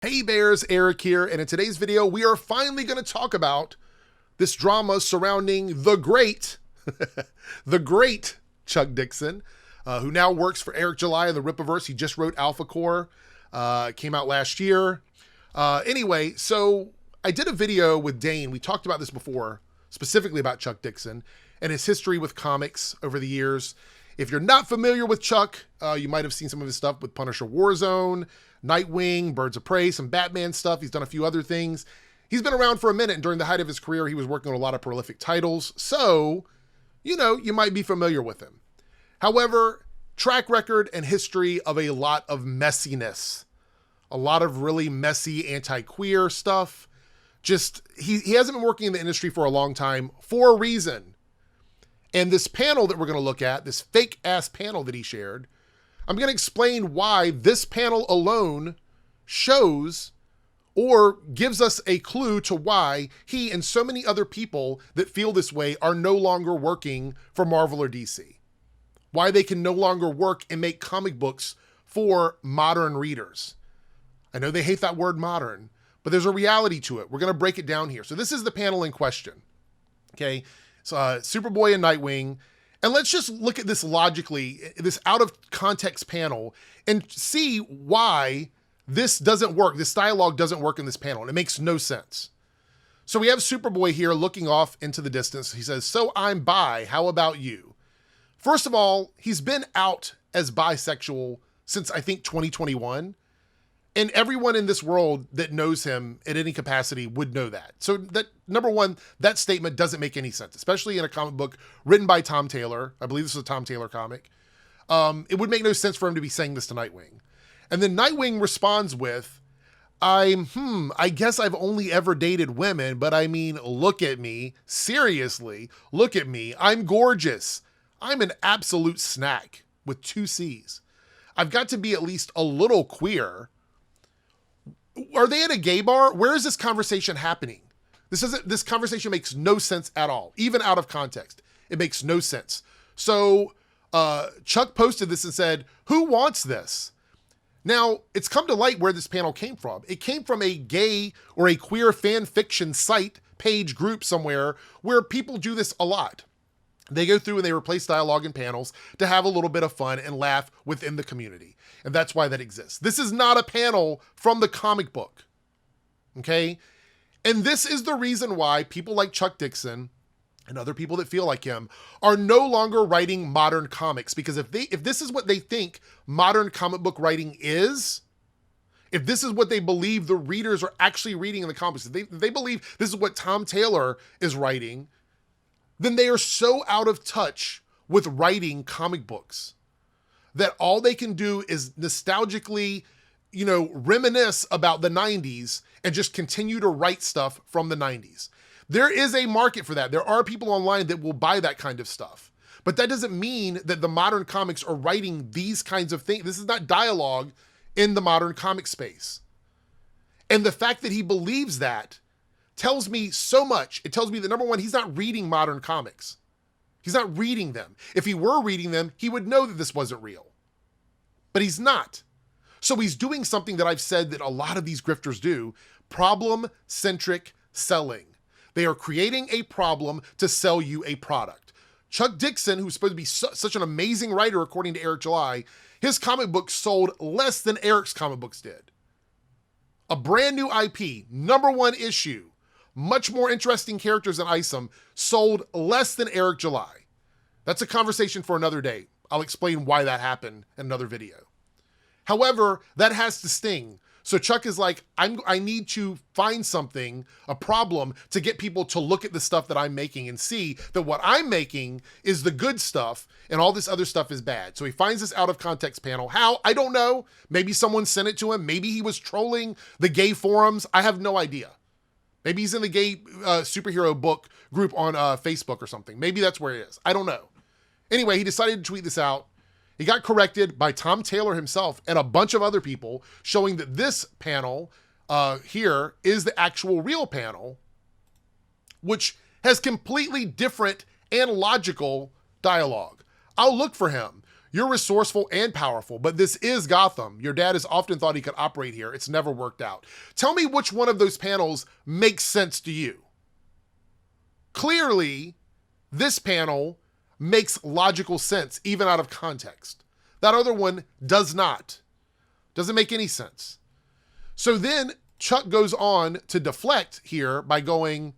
Hey Bears, Eric here, and in today's video, we are finally going to talk about this drama surrounding the great, the great Chuck Dixon, who now works for Eric July in the Rippaverse. He just wrote Alpha Core, came out last year. Anyway, so I did a video with Dane. We talked about this before, specifically about Chuck Dixon and his history with comics over the years. If you're not familiar with Chuck, you might have seen some of his stuff with Punisher Warzone, Nightwing, Birds of Prey, some Batman stuff. He's done a few other things. He's been around for a minute, and during the height of his career, he was working on a lot of prolific titles. So, you might be familiar with him. However, track record and history of a lot of messiness. A lot of really messy anti-queer stuff. Just, he hasn't been working in the industry for a long time for a reason. And this panel that we're going to look at, this fake-ass panel that he shared, I'm going to explain why this panel alone shows or gives us a clue to why he and so many other people that feel this way are no longer working for Marvel or DC. Why they can no longer work and make comic books for modern readers. I know they hate that word modern, but there's a reality to it. We're going to break it down here. So this is the panel in question. Okay, so Superboy and Nightwing. And let's just look at this logically, this out of context panel, and see why this doesn't work. This dialogue doesn't work in this panel, and it makes no sense. So we have Superboy here looking off into the distance. He says, "So I'm bi, how about you?" First of all, he's been out as bisexual since I think 2021. And everyone in this world that knows him in any capacity would know that. So that, number one, that statement doesn't make any sense, especially in a comic book written by Tom Taylor. I believe this is a Tom Taylor comic. It would make no sense for him to be saying this to Nightwing. And then Nightwing responds with, I guess I've only ever dated women, but I mean, look at me. Seriously, look at me. I'm gorgeous. I'm an absolute snack with 2 C's. I've got to be at least a little queer. Are they at a gay bar? Where is this conversation happening? This conversation makes no sense at all, even out of context. It makes no sense. So Chuck posted this and said, "Who wants this?" Now, it's come to light where this panel came from. It came from a gay or a queer fan fiction site, page, group somewhere where people do this a lot. They go through and they replace dialogue in panels to have a little bit of fun and laugh within the community. And that's why that exists. This is not a panel from the comic book. Okay? And this is the reason why people like Chuck Dixon and other people that feel like him are no longer writing modern comics. Because if this is what they think modern comic book writing is, if this is what they believe the readers are actually reading in the comics, if they believe this is what Tom Taylor is writing, then they are so out of touch with writing comic books that all they can do is nostalgically, reminisce about the 90s and just continue to write stuff from the 90s. There is a market for that. There are people online that will buy that kind of stuff. But that doesn't mean that the modern comics are writing these kinds of things. This is not dialogue in the modern comic space. And the fact that he believes that tells me so much. It tells me that, number one, he's not reading modern comics. He's not reading them. If he were reading them, he would know that this wasn't real. But he's not. So he's doing something that I've said that a lot of these grifters do, problem-centric selling. They are creating a problem to sell you a product. Chuck Dixon, who's supposed to be such an amazing writer according to Eric July, his comic books sold less than Eric's comic books did. A brand new IP, #1 issue, much more interesting characters than Isom, sold less than Eric July. That's a conversation for another day. I'll explain why that happened in another video. However, that has to sting. So Chuck is like, I need to find something, a problem, to get people to look at the stuff that I'm making and see that what I'm making is the good stuff and all this other stuff is bad. So he finds this out of context panel. How? I don't know. Maybe someone sent it to him. Maybe he was trolling the gay forums. I have no idea. Maybe he's in the gay superhero book group on Facebook or something. Maybe that's where he is. I don't know. Anyway, he decided to tweet this out. He got corrected by Tom Taylor himself and a bunch of other people, showing that this panel here is the actual real panel, which has completely different and logical dialogue. I'll look for him. You're resourceful and powerful, but this is Gotham. Your dad has often thought he could operate here. It's never worked out. Tell me which one of those panels makes sense to you. Clearly, this panel makes logical sense, even out of context. That other one does not. Doesn't make any sense. So then Chuck goes on to deflect here by going,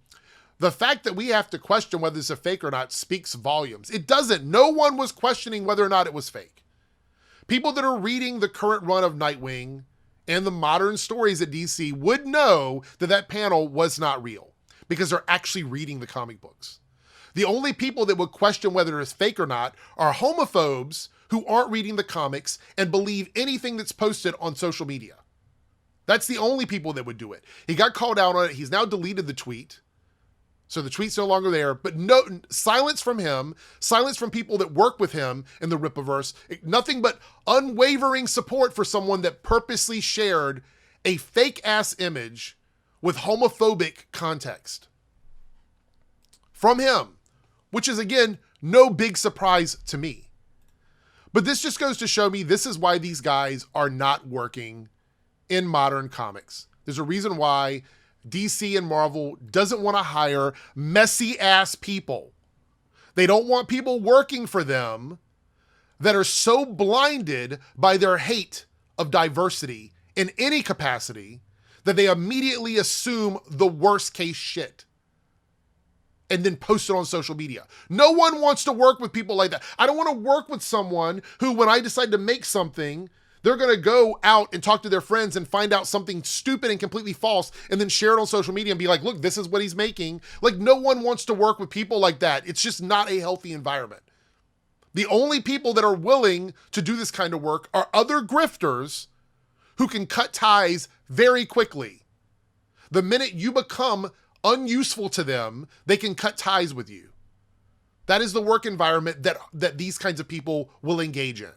the fact that we have to question whether it's a fake or not speaks volumes. It doesn't. No one was questioning whether or not it was fake. People that are reading the current run of Nightwing and the modern stories at DC would know that that panel was not real because they're actually reading the comic books. The only people that would question whether it's fake or not are homophobes who aren't reading the comics and believe anything that's posted on social media. That's the only people that would do it. He got called out on it. He's now deleted the tweet. So the tweet's no longer there, but no silence from him, silence from people that work with him in the Rippaverse, nothing but unwavering support for someone that purposely shared a fake ass image with homophobic context from him, which is again, no big surprise to me. But this just goes to show me this is why these guys are not working in modern comics. There's a reason why DC and Marvel doesn't want to hire messy ass people. They don't want people working for them that are so blinded by their hate of diversity in any capacity that they immediately assume the worst case shit and then post it on social media. No one wants to work with people like that. I don't want to work with someone who, when I decide to make something, they're going to go out and talk to their friends and find out something stupid and completely false and then share it on social media and be like, look, this is what he's making. Like, no one wants to work with people like that. It's just not a healthy environment. The only people that are willing to do this kind of work are other grifters who can cut ties very quickly. The minute you become unuseful to them, they can cut ties with you. That is the work environment that these kinds of people will engage in.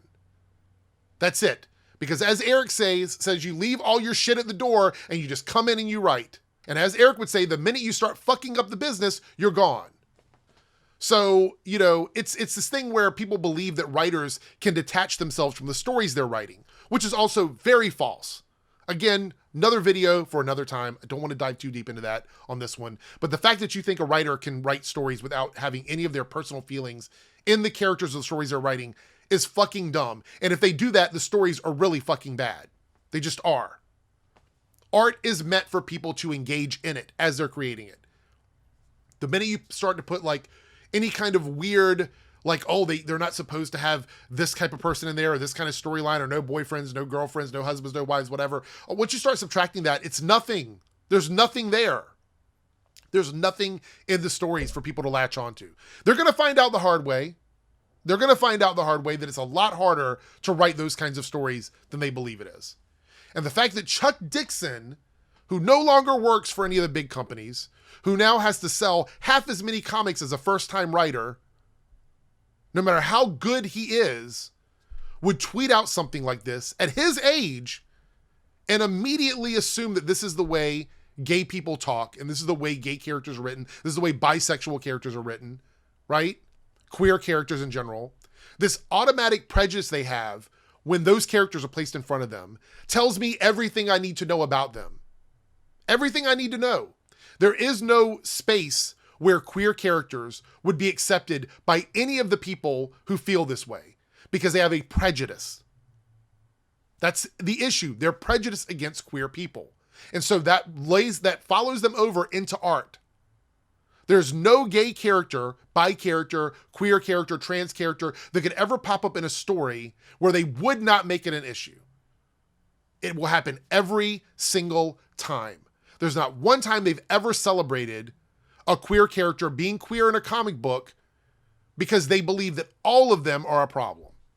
That's it. Because as Eric says, you leave all your shit at the door and you just come in and you write. And as Eric would say, the minute you start fucking up the business, you're gone. So, you know, it's this thing where people believe that writers can detach themselves from the stories they're writing, which is also very false. Again, another video for another time. I don't want to dive too deep into that on this one. But the fact that you think a writer can write stories without having any of their personal feelings in the characters of the stories they're writing is fucking dumb. And if they do that, the stories are really fucking bad. They just are. Art is meant for people to engage in it as they're creating it. The minute you start to put like any kind of weird, like, oh, they're not supposed to have this type of person in there or this kind of storyline or no boyfriends, no girlfriends, no husbands, no wives, whatever. Once you start subtracting that, it's nothing. There's nothing there. There's nothing in the stories for people to latch onto. They're going to find out the hard way. They're going to find out the hard way that it's a lot harder to write those kinds of stories than they believe it is. And the fact that Chuck Dixon, who no longer works for any of the big companies, who now has to sell half as many comics as a first-time writer, no matter how good he is, would tweet out something like this at his age and immediately assume that this is the way gay people talk and this is the way gay characters are written, this is the way bisexual characters are written, right? Queer characters in general. This automatic prejudice they have when those characters are placed in front of them tells me everything I need to know about them. Everything I need to know. There is no space where queer characters would be accepted by any of the people who feel this way because they have a prejudice. That's the issue. They're prejudiced against queer people. And so that follows them over into art. There's no gay character, bi character, queer character, trans character that could ever pop up in a story where they would not make it an issue. It will happen every single time. There's not one time they've ever celebrated a queer character being queer in a comic book because they believe that all of them are a problem.